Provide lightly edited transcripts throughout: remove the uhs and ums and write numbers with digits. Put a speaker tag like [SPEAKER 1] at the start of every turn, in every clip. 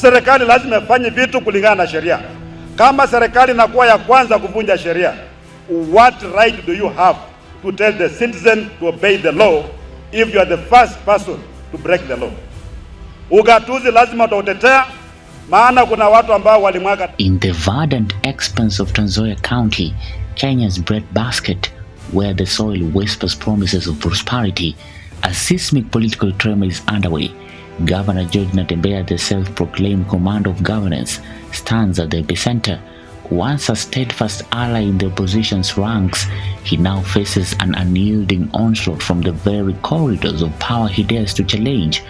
[SPEAKER 1] Serikali lazima ifanye vitu kulingana na sheria. Kama serikali inakuwa ya kwanza kuvunja sheria, what right do you have to tell the citizen to obey the law if you are the first person to break the law? Ugatuzi lazima utautetea, maana kuna watu ambao walimwaga.
[SPEAKER 2] In the verdant expanse of Tanzoya County, Kenya's breadbasket, where the soil whispers promises of prosperity, a seismic political tremor is underway. Governor George Natembeya, the self-proclaimed commander of governance, stands at the epicenter. Once a steadfast ally in the opposition's ranks, he now faces an unyielding onslaught from the very corridors of power he dares to challenge.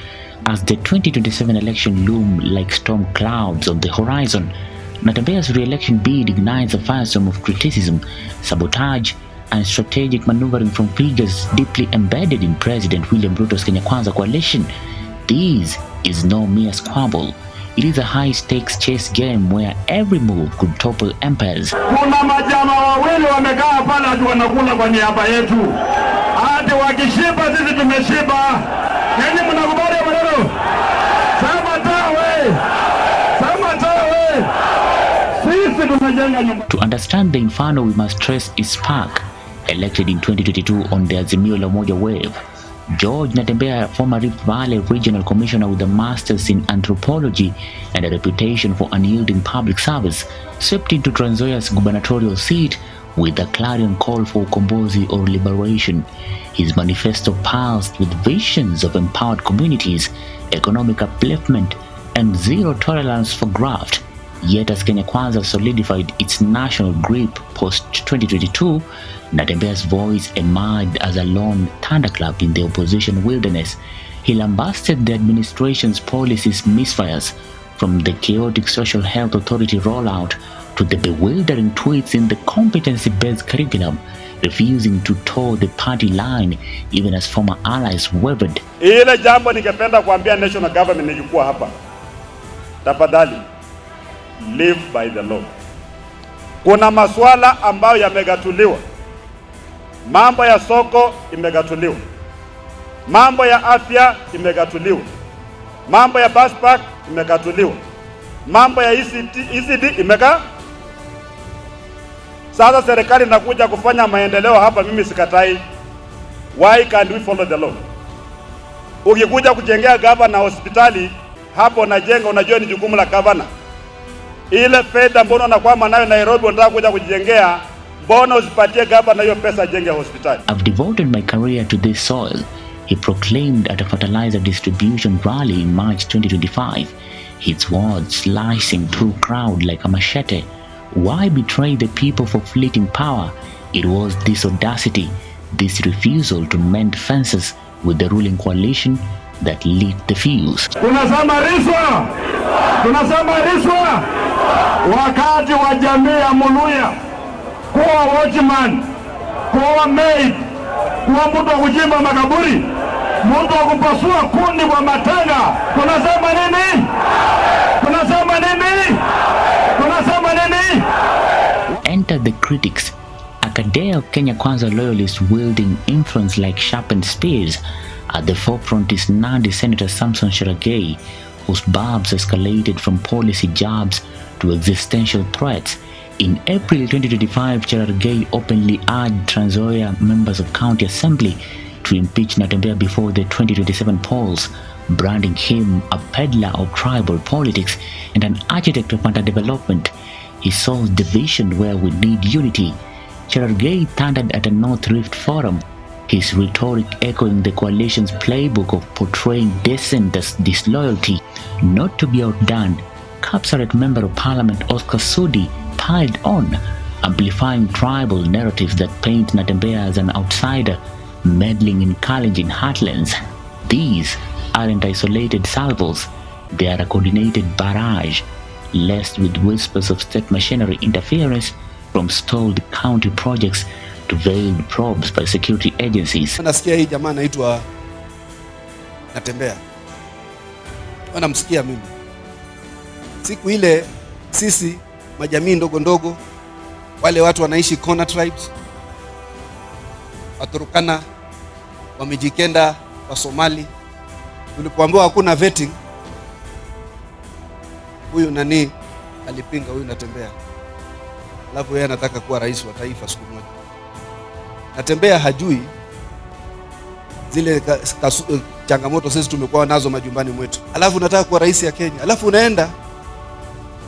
[SPEAKER 2] As the 2027 election loom like storm clouds on the horizon, Natembeya's re-election bid ignites a firestorm of criticism, sabotage, and strategic maneuvering from figures deeply embedded in President William Ruto's Kenya Kwanza coalition. This is no mere squabble. It is a high-stakes chess game where every move could topple empires.
[SPEAKER 1] Kuna majama wawili wamekaa pale ati wanakula kwa niaba yetu. Ati wakishiba sisi tumeshiba. Nani mnakubali maneno? Sema tawe. Sema tawe. Sisi tunajenga nyumba.
[SPEAKER 2] To understand the inferno, we must trace its spark. Elected in 2022 on the Azimio la Umoja wave, George Natembeya, former Rift Valley Regional Commissioner with a master's in anthropology and a reputation for unyielding public service, swept into Tanzoya's gubernatorial seat with a clarion call for ukombozi or liberation. His manifesto pulsed with visions of empowered communities, economic upliftment, and zero tolerance for graft. Yet as Kenya Kwanza solidified its national grip post-2022, Natembeya's voice emerged as a lone thunderclap in the opposition wilderness. He lambasted the administration's policies misfires, from the chaotic social health authority rollout to the bewildering tweaks in the competency-based curriculum, refusing to toe the party line even as former allies wavered.
[SPEAKER 1] Ile jambo ningependa kuambia national government nilikuwa hapa. Tafadhali, live by the law. Kuna masuala ambayo yamegatuliwa. Mambo ya soko imegatuliwa. Mambo ya afya imegatuliwa. Mambo ya bus park imegatuliwa. Mambo ya ECD imega. Sasa serikali inakuja kufanya maendeleo hapa, mimi sikatai. Why can't we follow the law? Ukikuja kujengea gavana hospitali, hapo najenga, unajua ni jukumu la gavana. Ile fedha mbona unakwama nayo Nairobi unataka kuja kujengea, mbona usipatie gavana hiyo pesa jenge hospitali?
[SPEAKER 2] I've devoted my career to this soil, he proclaimed at a fertilizer distribution rally in March 2025, his words slicing through crowd like a machete. Why betray the people for fleeting power? It was this audacity, this refusal to mend fences with the ruling coalition that lit the fuse.
[SPEAKER 1] Tunasema riswa! Tunasema riswa! Wakati wa jamii ya Muluya, kuwa watchman, kuwa maid, kuwa mtu wa kuchimba makaburi, mtu wa kupasua kundi kwa matanga. Tunasema nini? Tunasema nini? Tunasema nini?
[SPEAKER 2] Enter the critics. A cadre of Kenya Kwanza loyalists wielding influence like sharpened spears. At the forefront is Nandi Senator Samson Cherargei, whose barbs escalated from policy jabs to existential threats. In April 2025, Cherargei openly urged Tanzoya members of county assembly to impeach Natembeya before the 2027 polls, branding him a peddler of tribal politics and an architect of underdevelopment. He saw division where we need unity. Cherargei thundered at a North Rift forum, his rhetoric echoing the coalition's playbook of portraying dissent as disloyalty. Not to be outdone, Kapsaret Member of Parliament Oscar Sudi piled on, amplifying tribal narratives that paint Natembeya as an outsider, meddling in Kalenjin heartlands. These aren't isolated salvos, they are a coordinated barrage, laced with whispers of state machinery interference, from stalled county projects to veiled probes by security agencies.
[SPEAKER 3] Nasikia hii jamaa anaitwa Natembeya. Wanamsikia mimi. Siku ile sisi majamii ndogo ndogo, wale watu wanaishi corner tribes, Waturkana, Wamijikenda, wa Somali, tulipoambiwa hakuna vetting, huyu nani alipinga huyu Natembeya, alafu yeye anataka kuwa rais wa taifa siku moja. Natembeya hajui zile changamoto sisi tumekuwa nazo majumbani mwetu, alafu unataka kuwa rais ya Kenya, alafu unaenda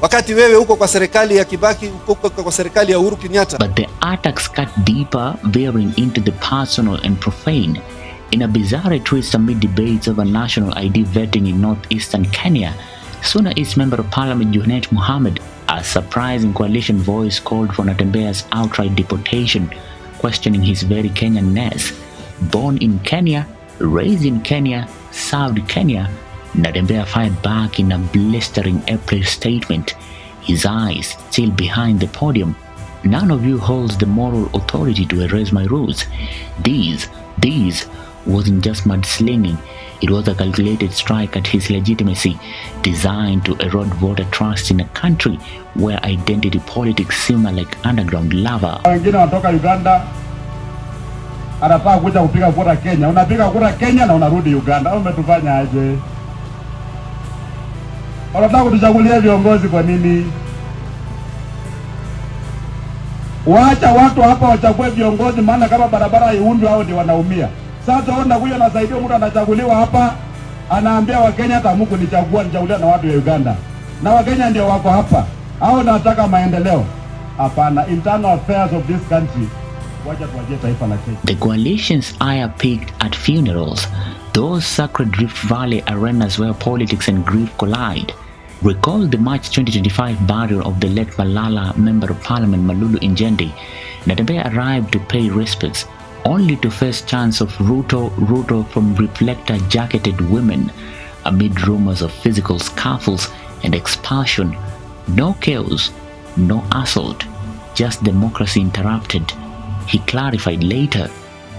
[SPEAKER 3] wakati wewe uko kwa serikali ya Kibaki, uko kwa serikali ya Uhuru Kenyatta.
[SPEAKER 2] But the attacks cut deeper, veering into the personal and profane. In a bizarre twist amid debates over national ID vetting in northeastern Kenya, Suna East Member of Parliament Junet Mohammed, a surprising coalition voice, called for Natembeya's outright deportation, questioning his very Kenyan-ness. Born in Kenya, raised in Kenya, served Kenya, Natembeya fired back in a blistering April statement, his eyes still behind the podium. None of you holds the moral authority to erase my roots. These wasn't just mudslinging, it was a calculated strike at his legitimacy, designed to erode voter trust in a country where identity politics simmer like underground lava.
[SPEAKER 1] Wengine wanatoka Uganda, anataka kuja kupiga kura Kenya. Unapiga kura Kenya na unarudi Uganda. Au umetufanya aje? Wanataka kutuchagulia viongozi kwa nini? Waacha watu hapa wachague viongozi, maana kama barabara iundwe hao ndio wanaumia. Sasa ona huyo anasaidia mtu anachaguliwa hapa, anaambia Wakenya hata Mungu nichagulia na watu wa Uganda. Na Wakenya ndio wako hapa. Hao nataka maendeleo. Hapana, internal affairs of this country. Wacha tuwaje taifa la Kenya.
[SPEAKER 2] The coalition's ire peaked at funerals, those sacred Rift Valley arenas where politics and grief collide. Recall the March 2025 burial of the late Malala Member of Parliament Malulu Injendi. Natembeya arrived to pay respects, only to face chants of Ruto from reflector-jacketed women amid rumors of physical scuffles and expulsion. No chaos, no assault, just democracy interrupted, he clarified later,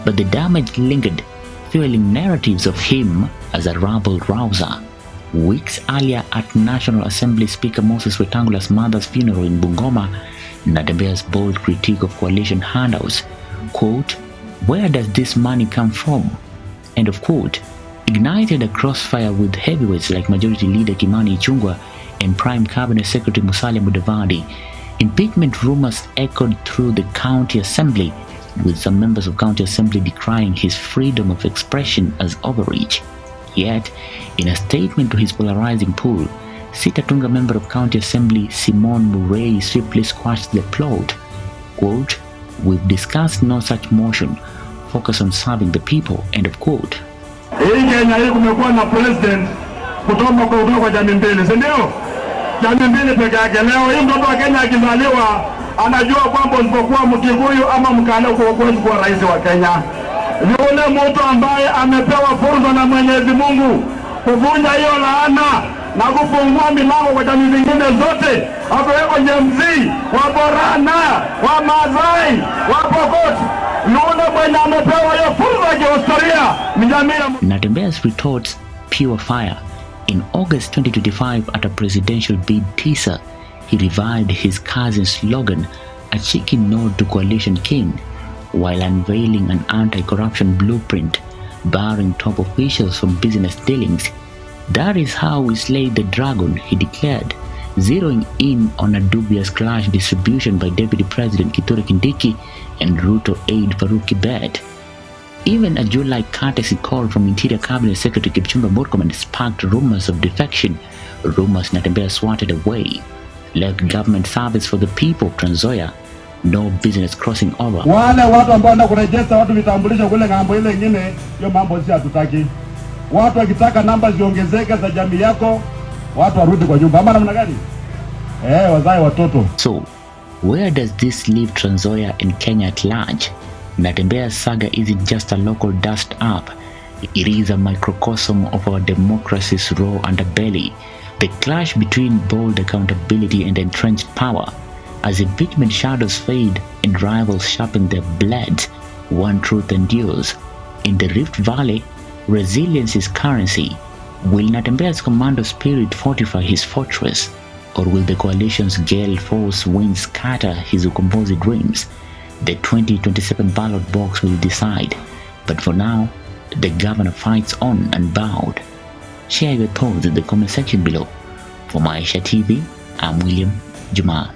[SPEAKER 2] but the damage lingered, fueling narratives of him as a rabble-rouser. Weeks earlier, at National Assembly Speaker Moses Wetangula's mother's funeral in Bungoma, Natembeya's bold critique of coalition handouts, quote, "Where does this money come from?" end of quote, ignited a crossfire with heavyweights like Majority Leader Kimani Ichung'wah and Prime Cabinet Secretary Musalia Mudavadi. Impeachment rumors echoed through the county assembly, with some members of county assembly decrying his freedom of expression as overreach. Yet, in a statement to his polarizing pool, Sitatunga member of county assembly Simon Murray swiftly squashed the plot. Quote, "We've discussed no such motion. Focus on serving the people." End of quote.
[SPEAKER 1] Hii Kenya hii kumekuwa na president kutoka kwa jamii mbili, si ndio? Jamii mbili peke yake. Leo hii mtoto wa Kenya akizaliwa anajua kwamba usipokuwa Mkikuyu ama Mkale huwezi kuwa rais wa Kenya. Yule mtu ambaye amepewa fursa na Mwenyezi Mungu kuvunja hiyo laana na kufungua milango kwa jamii zingine zote, hapo Nyemzi, wa Borana, wa Maasai, wa Pokot, yule mwenye amepewa hiyo fursa ya kihistoria ni jamii.
[SPEAKER 2] Natembeya's retorts pure fire. In August 2025, at a presidential bid teaser, he revived his cousin's slogan, a cheeky nod to Coalition King, while unveiling an anti-corruption blueprint, barring top officials from business dealings. "That is how we slayed the dragon," he declared, zeroing in on a dubious clash distribution by Deputy President Kithure Kindiki and Ruto aide Farouk Kibet. Even a July courtesy call from Interior Cabinet Secretary Kipchumba Murkomen sparked rumors of defection, rumors Natembeya swatted away. Left government service for the people of Tanzoya, no business crossing over.
[SPEAKER 1] Wale watu ambao wanaenda kurejesta watu vitambulisho kule ngambo ile nyingine, hiyo mambo si hatutaki. Watu wakitaka namba ziongezeke za jamii yako, watu warudi kwa nyumba. Ama namna gani? Wazae watoto.
[SPEAKER 2] So, where does this leave Tanzoya and Kenya at large? Natembeya's saga isn't just a local dust up. It is a microcosm of our democracy's raw underbelly. The clash between bold accountability and entrenched power. As impeachment shadows fade and rivals sharpen their blades, one truth endures. In the Rift Valley, resilience is currency. Will Natembeya's commando spirit fortify his fortress? Or will the coalition's gale force winds scatter his ukombozi dreams? The 2027 ballot box will decide. But for now, the governor fights on unbowed. Share your thoughts in the comment section below. For Maisha TV, I'm William Juma.